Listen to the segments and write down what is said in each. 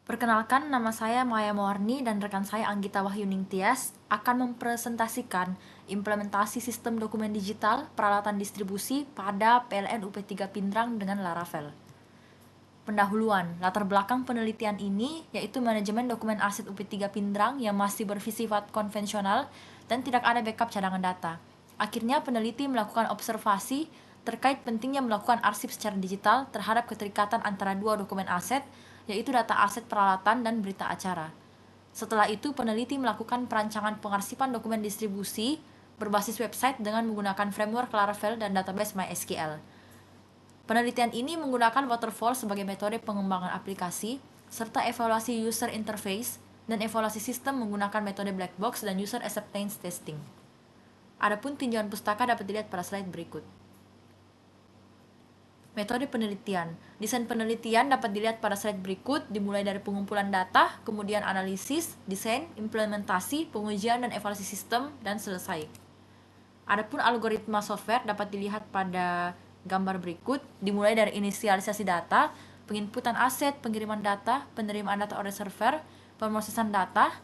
Perkenalkan, nama saya Maya Mawarni dan rekan saya Anggita Wahyuning Tias akan mempresentasikan implementasi sistem dokumen digital peralatan distribusi pada PLN UP3 Pindrang dengan Laravel. Pendahuluan, latar belakang penelitian ini yaitu manajemen dokumen aset UP3 Pindrang yang masih bersifat konvensional dan tidak ada backup cadangan data. Akhirnya peneliti melakukan observasi terkait pentingnya melakukan arsip secara digital terhadap keterikatan antara dua dokumen aset, yaitu data aset peralatan dan berita acara. Setelah itu, peneliti melakukan perancangan pengarsipan dokumen distribusi berbasis website dengan menggunakan framework Laravel dan database MySQL. Penelitian ini menggunakan waterfall sebagai metode pengembangan aplikasi, serta evaluasi user interface dan evaluasi sistem menggunakan metode black box dan user acceptance testing. Adapun tinjauan pustaka dapat dilihat pada slide berikut. Metode penelitian. Desain penelitian dapat dilihat pada slide berikut, dimulai dari pengumpulan data, kemudian analisis, desain, implementasi, pengujian dan evaluasi sistem, dan selesai. Adapun algoritma software dapat dilihat pada gambar berikut, dimulai dari inisialisasi data, penginputan aset, pengiriman data, penerimaan data oleh server, pemrosesan data,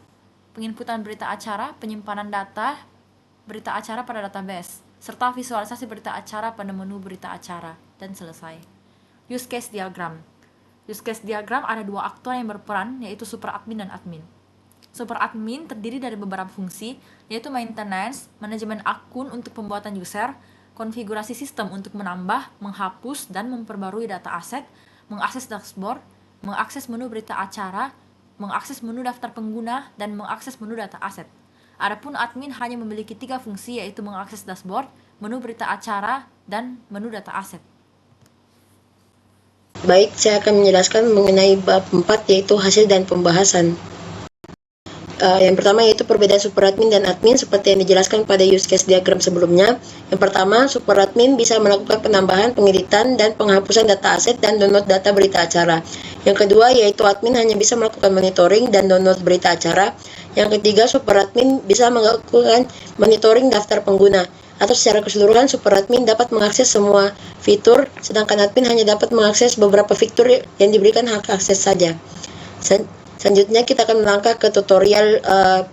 penginputan berita acara, penyimpanan data, berita acara pada database, serta visualisasi berita acara pada menu berita acara, dan selesai. Use case diagram. Use case diagram ada dua aktor yang berperan, yaitu super admin dan admin. Super admin terdiri dari beberapa fungsi, yaitu maintenance, manajemen akun untuk pembuatan user, konfigurasi sistem untuk menambah, menghapus, dan memperbarui data aset, mengakses dashboard, mengakses menu berita acara, mengakses menu daftar pengguna, dan mengakses menu data aset. Adapun admin hanya memiliki 3 fungsi, yaitu mengakses dashboard, menu berita acara, dan menu data aset. Baik, saya akan menjelaskan mengenai bab 4 yaitu hasil dan pembahasan. Yang pertama yaitu perbedaan superadmin dan admin seperti yang dijelaskan pada use case diagram sebelumnya. Yang pertama, superadmin bisa melakukan penambahan, pengeditan, dan penghapusan data aset dan download data berita acara. Yang kedua yaitu admin hanya bisa melakukan monitoring dan download berita acara. Yang ketiga, superadmin bisa melakukan monitoring daftar pengguna. Atau secara keseluruhan, superadmin dapat mengakses semua fitur, sedangkan admin hanya dapat mengakses beberapa fitur yang diberikan hak akses saja. Selanjutnya kita akan melangkah ke tutorial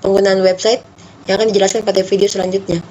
penggunaan website yang akan dijelaskan pada video selanjutnya.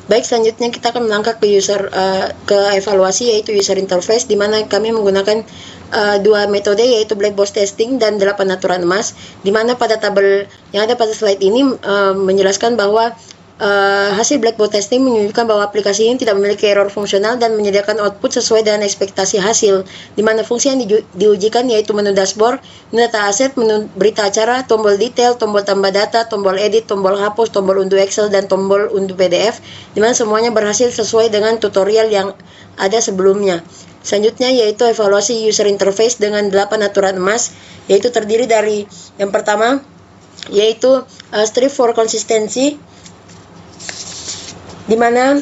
Baik, selanjutnya kita akan melangkah ke ke evaluasi, yaitu user interface, di mana kami menggunakan dua metode, yaitu black box testing dan 8 aturan emas, di mana pada tabel yang ada pada slide ini menjelaskan bahwa hasil black box testing menunjukkan bahwa aplikasi ini tidak memiliki error fungsional dan menyediakan output sesuai dengan ekspektasi hasil, di mana fungsi yang diujikan yaitu menu dashboard, menu data aset, menu berita acara, tombol detail, tombol tambah data, tombol edit, tombol hapus, tombol unduh Excel, dan tombol unduh PDF, di mana semuanya berhasil sesuai dengan tutorial yang ada sebelumnya. Selanjutnya yaitu evaluasi user interface dengan 8 aturan emas, yaitu terdiri dari yang pertama yaitu strive for consistency, di mana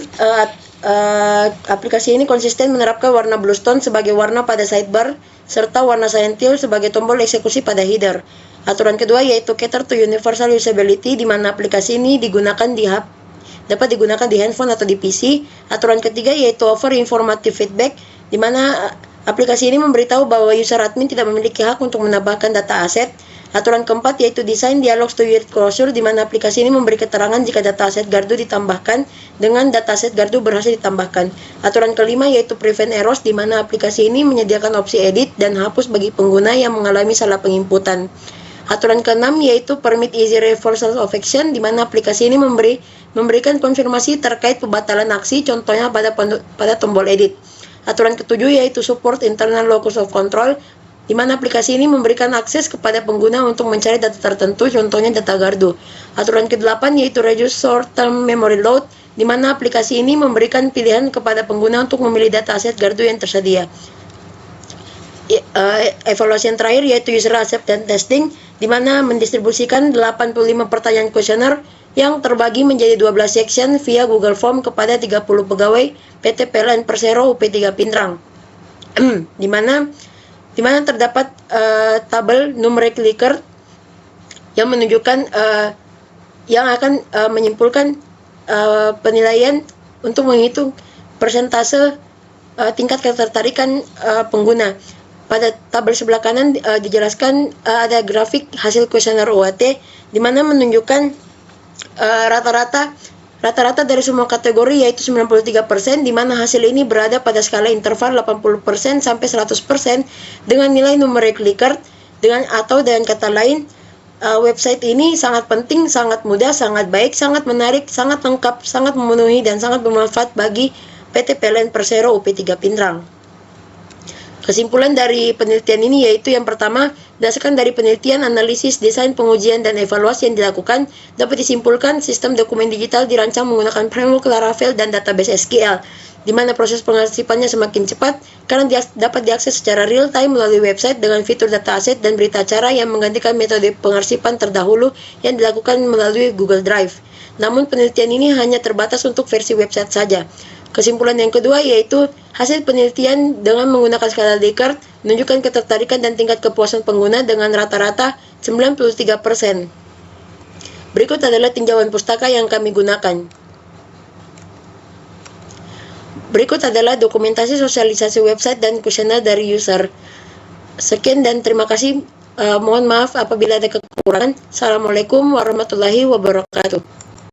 aplikasi ini konsisten menerapkan warna bluestone sebagai warna pada sidebar serta warna cyan teal sebagai tombol eksekusi pada header. Aturan kedua yaitu cater to universal usability, di mana aplikasi ini dapat digunakan di handphone atau di PC. Aturan ketiga yaitu offer informative feedback, di mana aplikasi ini memberitahu bahwa user admin tidak memiliki hak untuk menambahkan data aset. Aturan keempat yaitu design dialogs to unit closure, di mana aplikasi ini memberi keterangan jika data aset gardu ditambahkan dengan data aset gardu berhasil ditambahkan. Aturan kelima yaitu prevent errors, di mana aplikasi ini menyediakan opsi edit dan hapus bagi pengguna yang mengalami salah penginputan. Aturan keenam yaitu permit easy reversal of action, di mana aplikasi ini memberikan konfirmasi terkait pembatalan aksi, contohnya pada tombol edit. Aturan ketujuh yaitu support internal locus of control, di mana aplikasi ini memberikan akses kepada pengguna untuk mencari data tertentu, contohnya data gardu. Aturan ke-8 yaitu reduce short-term memory load, di mana aplikasi ini memberikan pilihan kepada pengguna untuk memilih data aset gardu yang tersedia. Evaluasi yang terakhir yaitu user acceptance testing, di mana mendistribusikan 85 pertanyaan kuesioner yang terbagi menjadi 12 section via Google Form kepada 30 pegawai PT PLN Persero UP3 Pindrang. di mana terdapat tabel numeric clicker yang menunjukkan yang akan menyimpulkan penilaian untuk menghitung persentase tingkat ketertarikan pengguna. Pada tabel sebelah kanan dijelaskan ada grafik hasil kuesioner UAT, di mana menunjukkan rata-rata dari semua kategori yaitu 93%, di mana hasil ini berada pada skala interval 80% sampai 100% dengan nilai numeric clicker. Dengan kata lain, website ini sangat penting, sangat mudah, sangat baik, sangat menarik, sangat lengkap, sangat memenuhi dan sangat bermanfaat bagi PT PLN Persero UP3 Pindrang. Kesimpulan dari penelitian ini yaitu yang pertama, berdasarkan dari penelitian, analisis, desain, pengujian, dan evaluasi yang dilakukan, dapat disimpulkan sistem dokumen digital dirancang menggunakan framework Laravel dan database SQL, di mana proses pengarsipannya semakin cepat karena dapat diakses secara real time melalui website dengan fitur data aset dan berita acara yang menggantikan metode pengarsipan terdahulu yang dilakukan melalui Google Drive. Namun penelitian ini hanya terbatas untuk versi website saja. Kesimpulan yang kedua yaitu hasil penelitian dengan menggunakan skala Likert menunjukkan ketertarikan dan tingkat kepuasan pengguna dengan rata-rata 93%. Berikut adalah tinjauan pustaka yang kami gunakan. Berikut adalah dokumentasi sosialisasi website dan kuesioner dari user. Sekian dan terima kasih. Mohon maaf apabila ada kekurangan. Assalamualaikum warahmatullahi wabarakatuh.